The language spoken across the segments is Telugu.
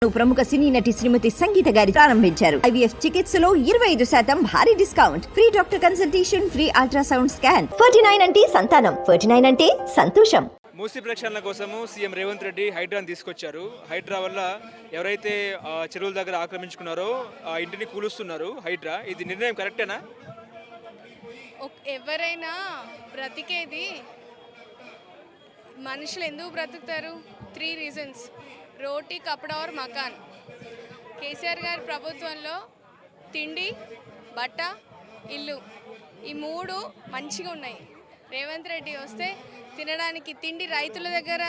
ప్రముఖ సినీ నటి శ్రీమతి సంగీత గారి ప్రారంభించారు. IVF చికిత్సలో 25% భారీ discount, free doctor consultation, free ultrasound scan. 49 అంటే సంతానం, 49 అంటే సంతోషం. మూసీ ప్రక్షాళన కోసము సీఎం రేవంత్ రెడ్డి హైడ్రాని తీసుకొచ్చారు. హైడ్రా వల్ల ఎవరైతే చెరువుల దగ్గర ఆక్రమించుకున్నారో ఆ ఇంటిని కూలుస్తున్నారు హైడ్రా. ఇది నిర్ణయం కరెక్టేనా? ఎవరైనా బ్రతికేది, మనుషులు ఎందుకు బ్రతుకుతారు? 3 రీజన్స్: రోటీ, కపడా और మకాన్. కేసీఆర్ గారి ప్రభుత్వంలో తిండి, బట్ట, ఇల్లు, ఈ 3 మంచిగా ఉన్నాయి. రేవంత్ రెడ్డి వస్తే తినడానికి తిండి, రైతుల దగ్గర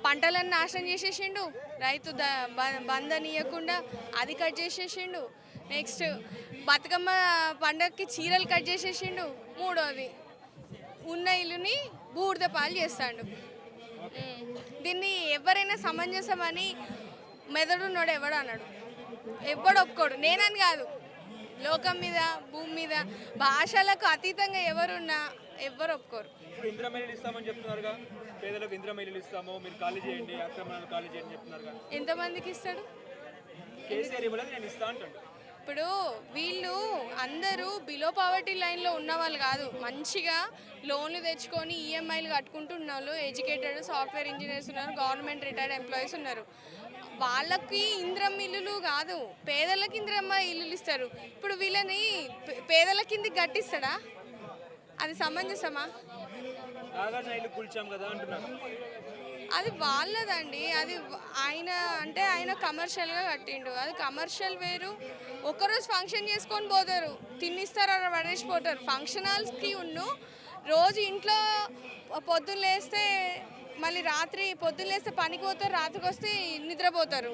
పంటలను నాశనం చేసేసిండు, రైతు బంధనీయకుండా అది కట్ చేసేసిండు. నెక్స్ట్ బతుకమ్మ పండగకి చీరలు కట్ చేసేసిండు. మూడోది ఉన్న ఇల్లుని బూడిద పాలు చేస్తాడు. దీన్ని ఎవరైనా సమంజసమని మెదడున్నోడు ఎవడు అన్నాడు? ఎవడు ఒప్పుకోడు. నేనని కాదు, లోకం మీద, భూమి మీద, భాషలకు అతీతంగా ఎవరున్నా ఎవరు ఒప్పుకోరు. ఇంద్రమహిళలు ఇస్తామని చెప్తున్నారుగా, పేదలకు ఇంద్రమహిళలు ఇస్తాము, మీరు ఖాళీ చేయండి, ఆక్రమణలు ఖాళీ చేయండి చెప్తున్నారుగా. ఎంతమందికి ఇస్తాడు? కేసీఆర్ ఇవ్వలేదు, నేను ఇస్తా అంటాడు. ఇప్పుడు వీళ్ళు అందరూ బిలో పావర్టీ లైన్లో ఉన్న వాళ్ళు కాదు. మంచిగా లోన్లు తెచ్చుకొని ఈఎంఐలు కట్టుకుంటూ ఉన్న వాళ్ళు, ఎడ్యుకేటెడ్ సాఫ్ట్వేర్ ఇంజనీర్స్ ఉన్నారు, గవర్నమెంట్ రిటైర్డ్ ఎంప్లాయీస్ ఉన్నారు. వాళ్ళకి ఇంద్రమ్మ ఇల్లులు కాదు, పేదలకి ఇంద్రమ్మ ఇల్లులు ఇస్తారు. ఇప్పుడు వీళ్ళని పేదల కిందికి గట్టిస్తాడా? అది సమంజసమా? అది వాళ్ళదండి. అది ఆయన కమర్షియల్గా కట్టిండు. అది కమర్షియల్ వేరు. ఒకరోజు ఫంక్షన్ చేసుకొని పోతారు, తిన్నిస్తారు, పడేసిపోతారు. ఫంక్షన్ హాల్స్కి రోజు ఇంట్లో పొద్దున్న లేస్తే మళ్ళీ రాత్రి పొద్దున్న లేస్తే పనికి పోతారు, రాత్రికి వస్తే నిద్రపోతారు.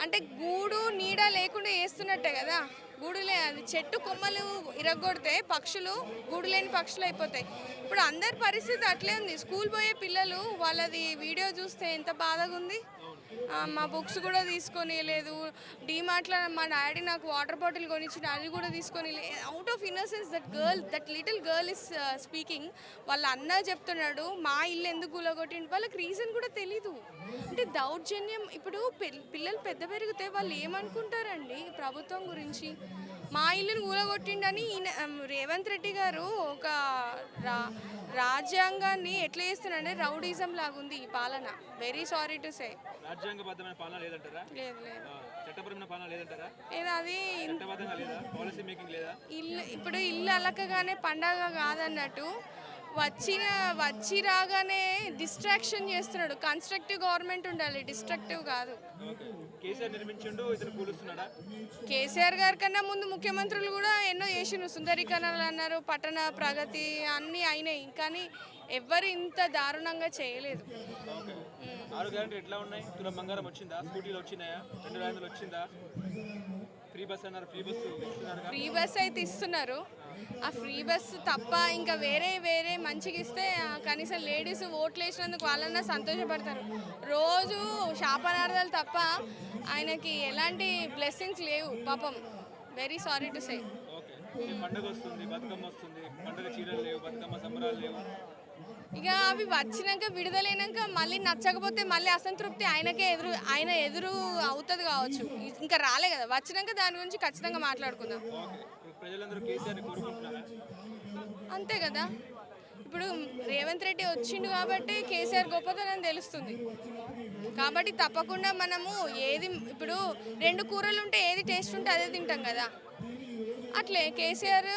అంటే గూడు నీడ లేకుండా వేస్తున్నట్టే కదా. గూడులే, అది చెట్టు కొమ్మలు ఇరగొడితే పక్షులు గూడు లేని పక్షులు అయిపోతాయి. ఇప్పుడు అందరి పరిస్థితి అట్లే ఉంది. స్కూల్ పోయే పిల్లలు వాళ్ళది వీడియో చూస్తే ఎంత బాధగా ఉంది. మా బుక్స్ కూడా తీసుకొని లేదు, డీమార్ట్లో మా డాడీ నాకు వాటర్ బాటిల్ కొనిచ్చిన, అది కూడా తీసుకొని out of innocence that little girl is speaking. వాళ్ళ అన్న చెప్తున్నాడు మా ఇల్లు ఎందుకు కూలగొట్టిండు, వాళ్ళకి రీజన్ కూడా తెలీదు. అంటే దౌర్జన్యం. ఇప్పుడు పిల్లలు పెద్ద పెరిగితే వాళ్ళు ఏమనుకుంటారండి ప్రభుత్వం గురించి? మా ఇల్లుని కూలగొట్టిండని రేవంత్ రెడ్డి గారు ఒక రాజ్యాంగాన్ని ఎట్లా చేస్తున్నాడే రౌడీజం లాగుంది ఈ పాలన. Very sorry to say. రాజ్యాంగబద్ధమైన పాలన లేదంటారా? లేదు లేదు. చట్టపరమైన పాలన లేదంటారా? లేదు, అది చట్టబద్ధంగా లేదా? పాలసీ మేకింగ్ లేదా? ఇప్పుడు ఇల్లు అలకగానే పండగ కాదన్నట్టు వచ్చి రాగానే డిస్ట్రాక్షన్ చేస్తున్నాడు. కన్స్ట్రక్టివ్ గవర్నమెంట్ ఉండాలి, డిస్ట్రక్టివ్ కాదు. కేసీఆర్ గారి కన్నా ముందు ముఖ్యమంత్రులు కూడా ఎన్నో చేసిండ్రు. సుందరీకరణలు అన్నారు, పట్టణ ప్రగతి అన్నీ అయినాయి, కానీ ఎవ్వరు ఇంత దారుణంగా చేయలేదు. ఫ్రీ బస్ అయితే ఇస్తున్నారు. ఆ ఫ్రీ బస్ తప్ప ఇంకా వేరే మంచిగా ఇస్తే కనీసం లేడీస్ ఓట్లు వేసినందుకు వాళ్ళన్నా సంతోషపడతారు. రోజు శాపనార్థాలు తప్ప ఆయనకి ఎలాంటి బ్లెస్సింగ్స్ లేవు పాపం. వెరీ సారీ టు సే. ఇక అవి వచ్చినాక విడుదలైనాక మళ్ళీ నచ్చకపోతే మళ్ళీ అసంతృప్తి ఆయన ఎదురు అవుతుంది కావచ్చు. ఇంకా రాలే కదా, వచ్చినాక దాని గురించి ఖచ్చితంగా మాట్లాడుకుందాం. అంతే కదా. ఇప్పుడు రేవంత్ రెడ్డి వచ్చిండు కాబట్టి కేసీఆర్ గొప్పతనం తెలుస్తుంది. కాబట్టి తప్పకుండా మనము ఇప్పుడు 2 కూరలు ఉంటే ఏది టేస్ట్ ఉంటే అదే తింటాం కదా. అట్లే కేసీఆర్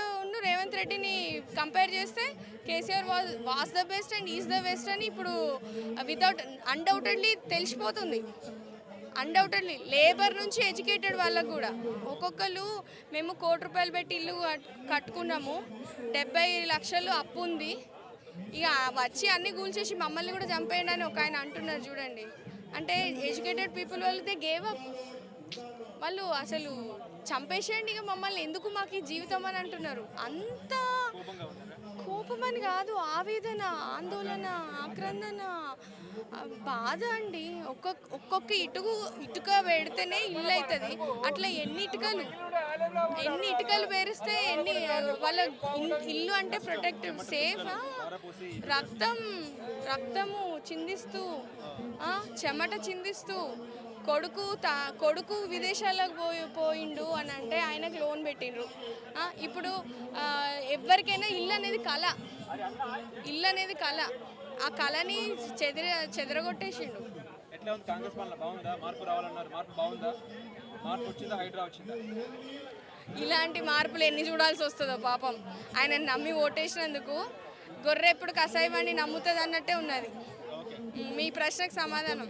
రేవంత్ రెడ్డిని కంపేర్ చేస్తే KCR was the best and is the best అని ఇప్పుడు అన్డౌటెడ్లీ తెలిసిపోతుంది. అన్డౌటెడ్లీ లేబర్ నుంచి ఎడ్యుకేటెడ్ వాళ్ళకు కూడా ఒక్కొక్కరు మేము 1 కోటి రూపాయలు పెట్టి ఇల్లు కట్టుకున్నాము, 70 లక్షలు అప్పు ఉంది, ఇక వచ్చి అన్నీ కూల్చేసి మమ్మల్ని కూడా చంపేయండి అని ఒక ఆయన అంటున్నారు చూడండి. అంటే ఎడ్యుకేటెడ్ పీపుల్ వాళ్ళదే గేవ్ అప్. వాళ్ళు అసలు చంపేసేయండి ఇక మమ్మల్ని, ఎందుకు మాకు ఈ జీవితం అని అంటున్నారు. అంత కోపం అని కాదు, ఆవేదన, ఆందోళన, ఆక్రందన, బాధ అండి. ఒక్కొక్క ఇటుక పెడితేనే ఇల్లు అవుతుంది. అట్లా ఎన్ని ఇటుకలు పేరిస్తే వాళ్ళ ఇల్లు అంటే ప్రొటెక్టివ్ సేఫ్. రక్తము చిందిస్తూ చెమట చిందిస్తూ కొడుకు విదేశాలకు పోయిండు అని అంటే ఆయనకు లోన్ పెట్టిండ్రు. ఇప్పుడు ఎవరికైనా ఇల్లు అనేది కళ, ఆ కళని చెదరగొట్టేసిండు. ఎట్లా ఉంది కాంగ్రెస్ పాలన? బాగుందా? మార్పు రావాలన్నారు, మార్పు బాగుందా? మార్పు వచ్చిందా? హైడ్రా వచ్చిందా? ఇలాంటి మార్పులు ఎన్ని చూడాల్సి వస్తుందో పాపం. ఆయన నమ్మి ఓటేసినందుకు గొర్రె ఎప్పుడు కసాయి బండి నమ్ముతుంది అన్నట్టే ఉన్నది. మీ ప్రశ్నకు సమాధానం.